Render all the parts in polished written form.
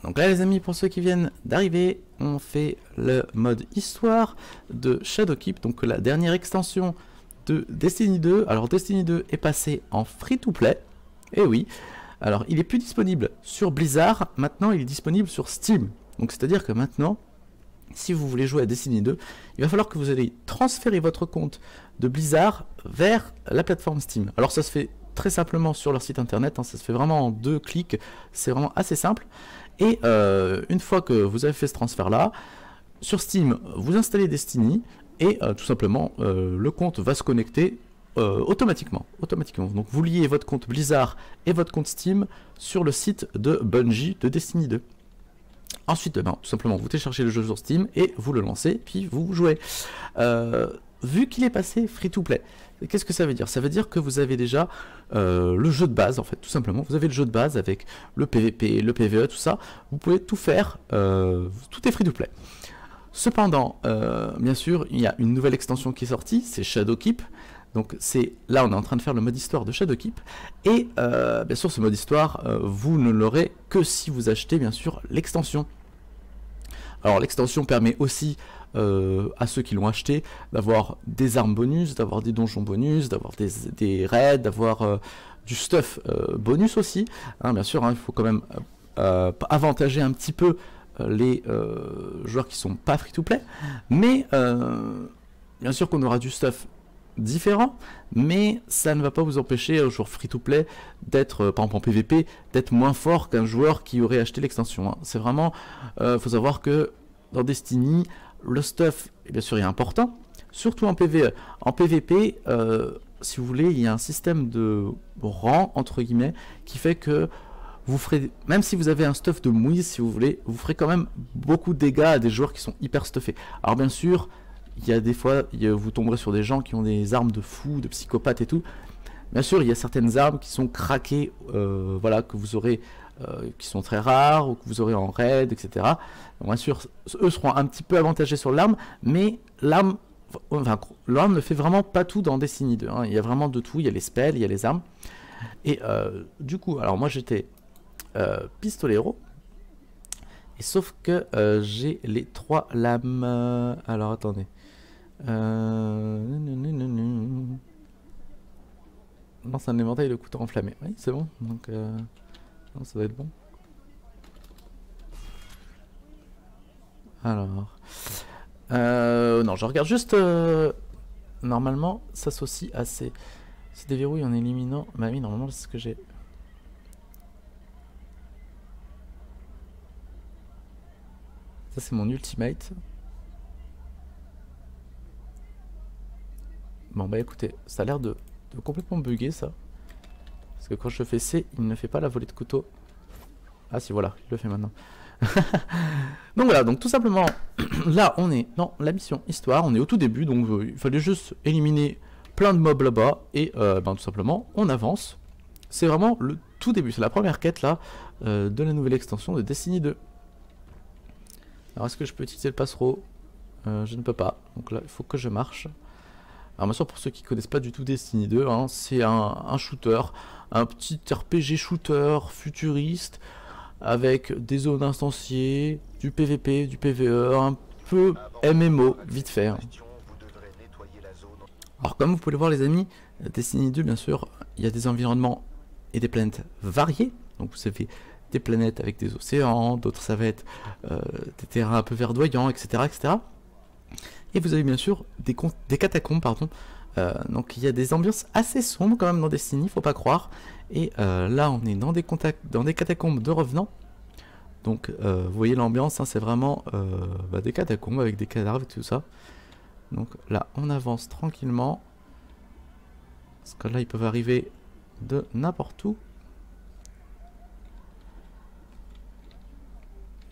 Donc là les amis, pour ceux qui viennent d'arriver, on fait le mode histoire de Shadowkeep, donc la dernière extension de Destiny 2. Alors Destiny 2 est passé en free-to-play, et oui, alors il est plus disponible sur Blizzard, maintenant il est disponible sur Steam. Donc c'est à dire que maintenant, si vous voulez jouer à Destiny 2, il va falloir que vous allez transférer votre compte de Blizzard vers la plateforme Steam. Alors ça se fait très simplement sur leur site internet, hein, ça se fait vraiment en 2 clics, c'est vraiment assez simple. Et une fois que vous avez fait ce transfert là, sur Steam, vous installez Destiny et tout simplement le compte va se connecter automatiquement. Donc vous liez votre compte Blizzard et votre compte Steam sur le site de Bungie de Destiny 2. Ensuite, tout simplement, vous téléchargez le jeu sur Steam et vous le lancez, puis vous jouez. Vu qu'il est passé free-to-play, qu'est-ce que ça veut dire? Ça veut dire que vous avez déjà le jeu de base, en fait, tout simplement. Vous avez le jeu de base avec le PVP, le PVE, tout ça. Vous pouvez tout faire, tout est free-to-play. Cependant, bien sûr, il y a une nouvelle extension qui est sortie, c'est Shadowkeep. Donc là, on est en train de faire le mode histoire de Shadowkeep. Et bien sûr, ce mode histoire, vous ne l'aurez que si vous achetez, bien sûr, l'extension. Alors, l'extension permet aussi à ceux qui l'ont acheté d'avoir des armes bonus, d'avoir des donjons bonus, d'avoir des raids, d'avoir du stuff bonus aussi. Hein, bien sûr, hein, il faut quand même avantager un petit peu les joueurs qui sont pas free-to-play. Mais bien sûr qu'on aura du stuff différent, mais ça ne va pas vous empêcher aux joueurs free-to-play d'être, par exemple en PVP, d'être moins fort qu'un joueur qui aurait acheté l'extension. Hein. C'est vraiment, faut savoir que dans Destiny, le stuff, bien sûr, est important, surtout en PVE. En PVP, si vous voulez, il y a un système de rang, entre guillemets, qui fait que vous ferez, même si vous avez un stuff de mouise, si vous voulez, vous ferez quand même beaucoup de dégâts à des joueurs qui sont hyper stuffés. Alors bien sûr, il y a des fois, vous tomberez sur des gens qui ont des armes de fous, de psychopathes et tout. Bien sûr, il y a certaines armes qui sont craquées, voilà, que vous aurez, qui sont très rares, ou que vous aurez en raid, etc. Donc, bien sûr, eux seront un petit peu avantagés sur l'arme, mais l'arme, enfin, l'arme ne fait vraiment pas tout dans Destiny 2. Hein. Il y a vraiment de tout, il y a les spells, il y a les armes. Et du coup, alors moi j'étais pistolero. Et sauf que j'ai les 3 lames. Alors attendez. Non, c'est un éventail de couteaux enflammés. Oui, c'est bon. Donc, non, ça doit être bon. Alors. Non, je regarde juste. Normalement, s'associe à ces déverrouille en éliminant. Bah oui, normalement, c'est ce que j'ai. Ça, c'est mon ultimate. Bon, bah écoutez, ça a l'air de complètement bugger ça. Parce que quand je fais C, il ne fait pas la volée de couteau. Ah si, voilà, il le fait maintenant. Donc voilà, donc tout simplement, là on est dans la mission histoire, on est au tout début, donc il fallait juste éliminer plein de mobs là-bas, et ben, tout simplement, on avance. C'est vraiment le tout début, c'est la première quête là, de la nouvelle extension de Destiny 2. Alors est-ce que je peux utiliser le passereau? Je ne peux pas, donc là il faut que je marche. Alors bien sûr, pour ceux qui ne connaissent pas du tout Destiny 2, hein, c'est un shooter, un petit RPG shooter futuriste, avec des zones instanciées, du PVP, du PVE, un peu MMO, vite fait. Hein. Alors comme vous pouvez le voir les amis, Destiny 2 bien sûr, il y a des environnements et des planètes variées. Donc vous avez des planètes avec des océans, d'autres ça va être des terrains un peu verdoyants, etc. etc. Et vous avez bien sûr des catacombes, pardon. Donc il y a des ambiances assez sombres quand même dans Destiny, faut pas croire. Et là on est dans des catacombes de revenants. Donc vous voyez l'ambiance, hein, c'est vraiment des catacombes avec des cadavres et tout ça. Donc là on avance tranquillement. Parce que là ils peuvent arriver de n'importe où.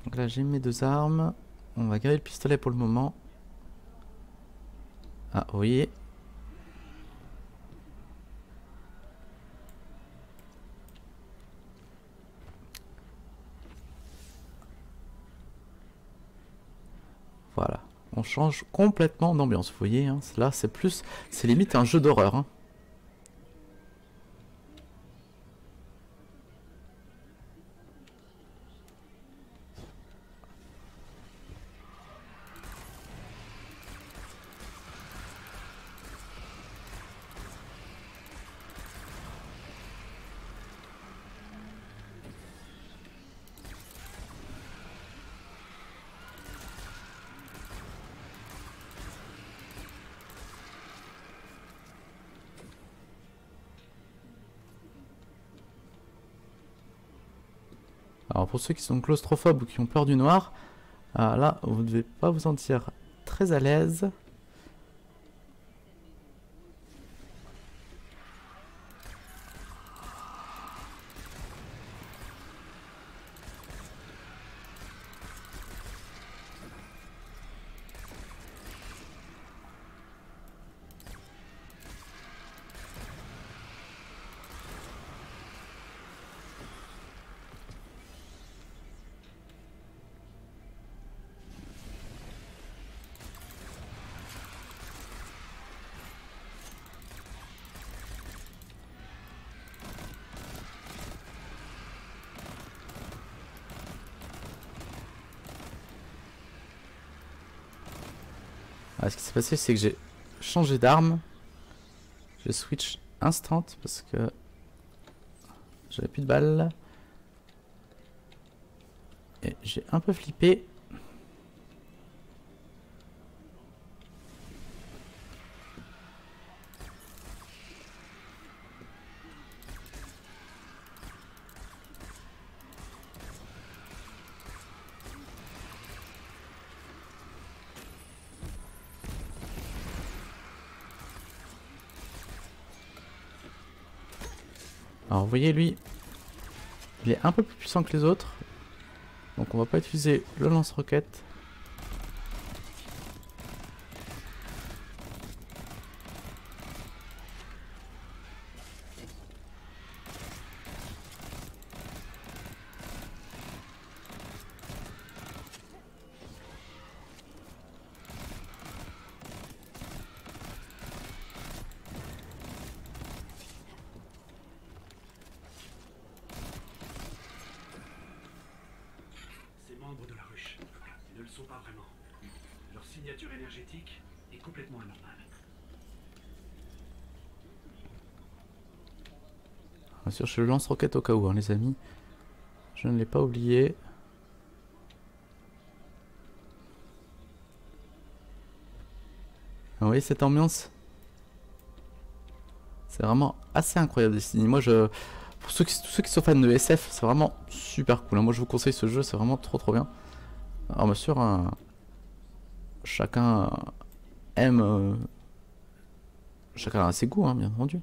Donc là j'ai mes 2 armes. On va garder le pistolet pour le moment. Ah, vous voyez. Voilà. On change complètement d'ambiance, vous voyez. Hein, là, c'est plus... C'est limite un jeu d'horreur. Hein. Alors pour ceux qui sont claustrophobes ou qui ont peur du noir, là vous ne devez pas vous sentir très à l'aise. Ce qui s'est passé, c'est que j'ai changé d'arme. J'ai switch instant parce que j'avais plus de balles. Et j'ai un peu flippé. Alors vous voyez lui, il est un peu plus puissant que les autres. Donc on va pas utiliser le lance-roquette. De la ruche. Ils ne le sont pas vraiment. Leur signature énergétique est complètement anormale. Bien sûr, je lance roquette au cas où, hein, les amis. Je ne l'ai pas oublié. Vous voyez cette ambiance? C'est vraiment assez incroyable Destiny. Moi, pour tous ceux qui sont fans de SF, c'est vraiment super cool. Moi, je vous conseille ce jeu, c'est vraiment trop bien. Alors, bien sûr, chacun aime. Chacun a ses goûts, hein, bien entendu.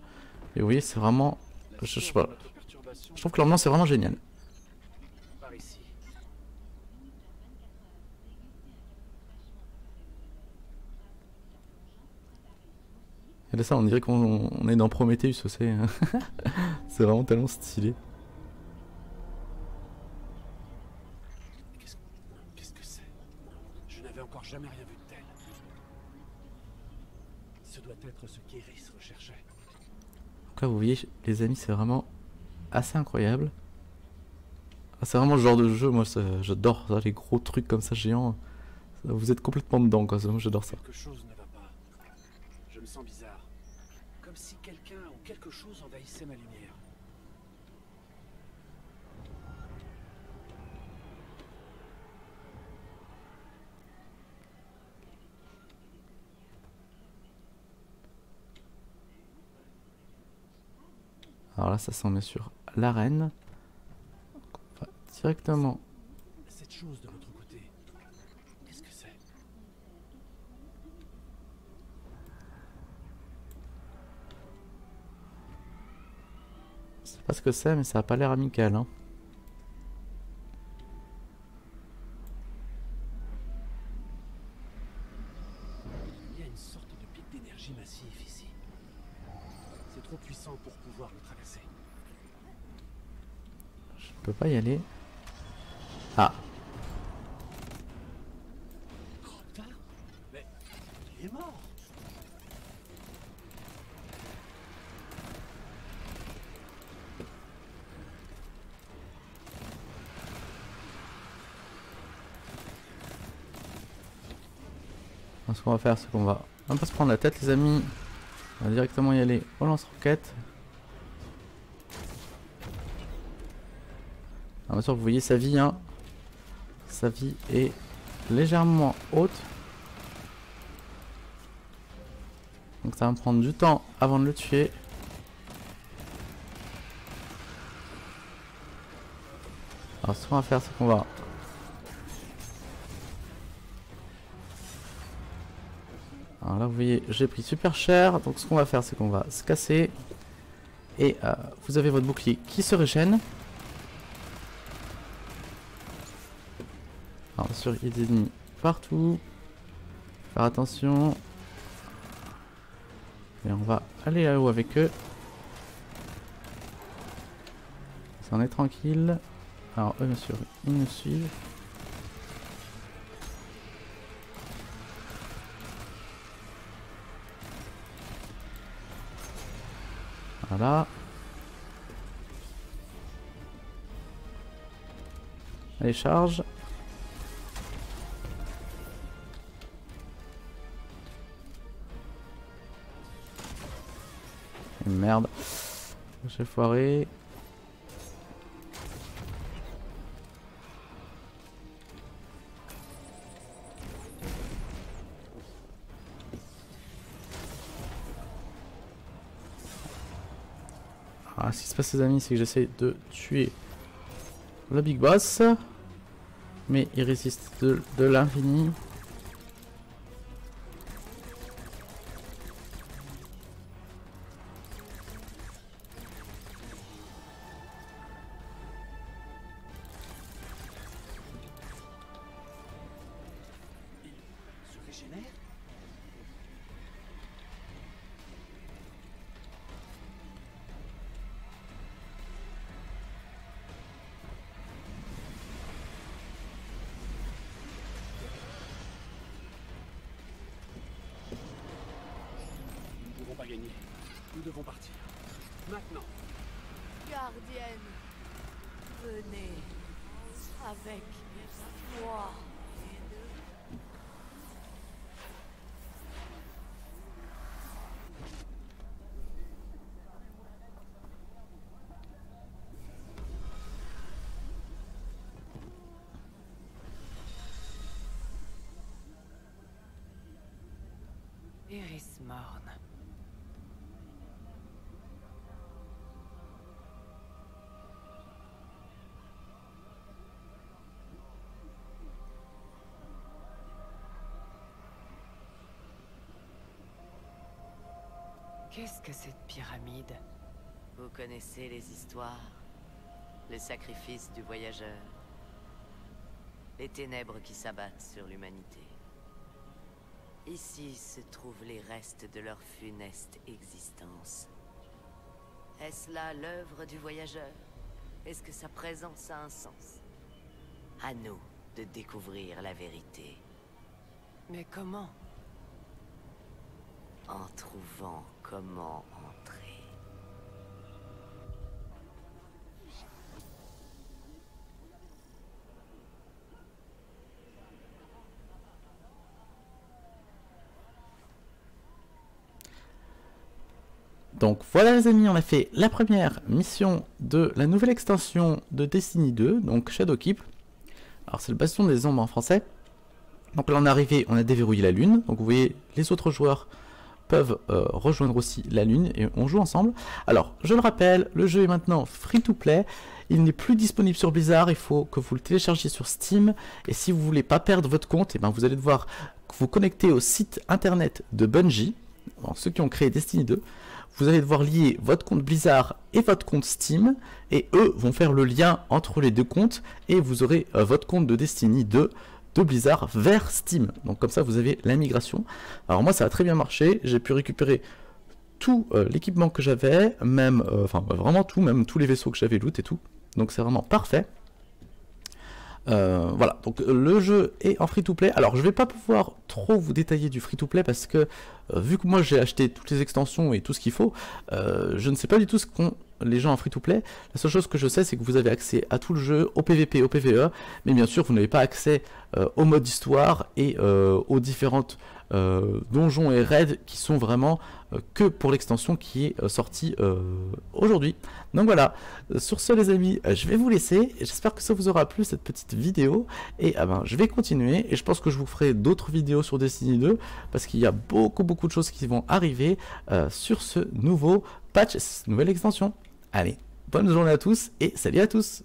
Et vous voyez, c'est vraiment. Je sais pas. Je trouve que l'ambiance est vraiment géniale. Et là, ça, on dirait qu'on est dans Prometheus, c'est c'est vraiment tellement stylé. Qu'est-ce que c'est? Je n'avais encore jamais rien vu de tel. Ce doit être ce qu'Iris recherchait. Donc là, vous voyez, les amis, c'est vraiment assez incroyable. C'est vraiment le genre de jeu, moi, j'adore ça, les gros trucs comme ça, géants. Vous êtes complètement dedans, quoi. Moi, j'adore ça. Quelque chose ne va pas. Je me sens bizarre. Comme si quelqu'un ou quelque chose envahissait ma lumière. Alors là, ça sent bien sûr l'arène. Directement. Cette chose de l'autre côté, qu'est-ce que c'est? Je sais pas ce que c'est, mais ça a pas l'air amical, hein. Il y a une sorte de pic d'énergie massif ici. C'est trop puissant pour pouvoir le traverser. Je peux pas y aller. Ah. Crotard? Mais il est mort. Ce qu'on va faire, c'est qu'on va même pas se prendre la tête, les amis. On va directement y aller au lance-roquette. Bien sûr, vous voyez sa vie, hein. Sa vie est légèrement haute. Donc ça va me prendre du temps avant de le tuer. Alors ce qu'on va faire, c'est qu'on va... Alors là vous voyez, j'ai pris super cher. Donc ce qu'on va faire, c'est qu'on va se casser. Et vous avez votre bouclier qui se régène. Alors bien sûr, il y a des ennemis partout. Faire attention. Et on va aller là-haut avec eux. Ça en est tranquille. Alors eux bien sûr, ils nous suivent. Voilà. Allez, charge. Et merde. J'ai foiré. Ah, ce qui se passe les amis, c'est que j'essaie de tuer le big boss. Mais il résiste de l'infini. Il se régénère? Nous ne pouvons pas gagner. Nous devons partir. Maintenant. Gardienne, venez avec moi. Iris Morn. Qu'est-ce que cette pyramide? Vous connaissez les histoires, le sacrifice du voyageur, les ténèbres qui s'abattent sur l'humanité. Ici se trouvent les restes de leur funeste existence. Est-ce là l'œuvre du voyageur? Est-ce que sa présence a un sens? À nous de découvrir la vérité. Mais comment? En trouvant comment entrer. Donc voilà les amis, on a fait la première mission de la nouvelle extension de Destiny 2, donc Shadowkeep. Alors c'est le bastion des ombres en français. Donc là on est arrivé, on a déverrouillé la lune. Donc vous voyez, les autres joueurs peuvent rejoindre aussi la lune et on joue ensemble. Alors je le rappelle, le jeu est maintenant free to play. Il n'est plus disponible sur Blizzard, il faut que vous le téléchargiez sur Steam. Et si vous voulez pas perdre votre compte, et ben vous allez devoir vous connecter au site internet de Bungie, bon, ceux qui ont créé Destiny 2. Vous allez devoir lier votre compte Blizzard et votre compte Steam, et eux vont faire le lien entre les deux comptes, et vous aurez votre compte de Destiny 2 de Blizzard vers Steam. Donc comme ça vous avez la migration. Alors moi ça a très bien marché, j'ai pu récupérer tout l'équipement que j'avais, même, enfin vraiment tout, même tous les vaisseaux que j'avais loot et tout. Donc c'est vraiment parfait. Voilà, donc le jeu est en free-to-play. Alors je vais pas pouvoir trop vous détailler du free-to-play parce que vu que moi j'ai acheté toutes les extensions et tout ce qu'il faut, je ne sais pas du tout ce qu'ont les gens en free-to-play. La seule chose que je sais, c'est que vous avez accès à tout le jeu, au PVP, au PVE, mais bien sûr vous n'avez pas accès au mode histoire et aux différentes donjons et raids qui sont vraiment que pour l'extension qui est sortie aujourd'hui. Donc voilà, sur ce les amis, je vais vous laisser. J'espère que ça vous aura plu cette petite vidéo. Et ben, je vais continuer et je pense que je vous ferai d'autres vidéos sur Destiny 2 parce qu'il y a beaucoup de choses qui vont arriver sur ce nouveau patch, cette nouvelle extension. Allez, bonne journée à tous et salut à tous!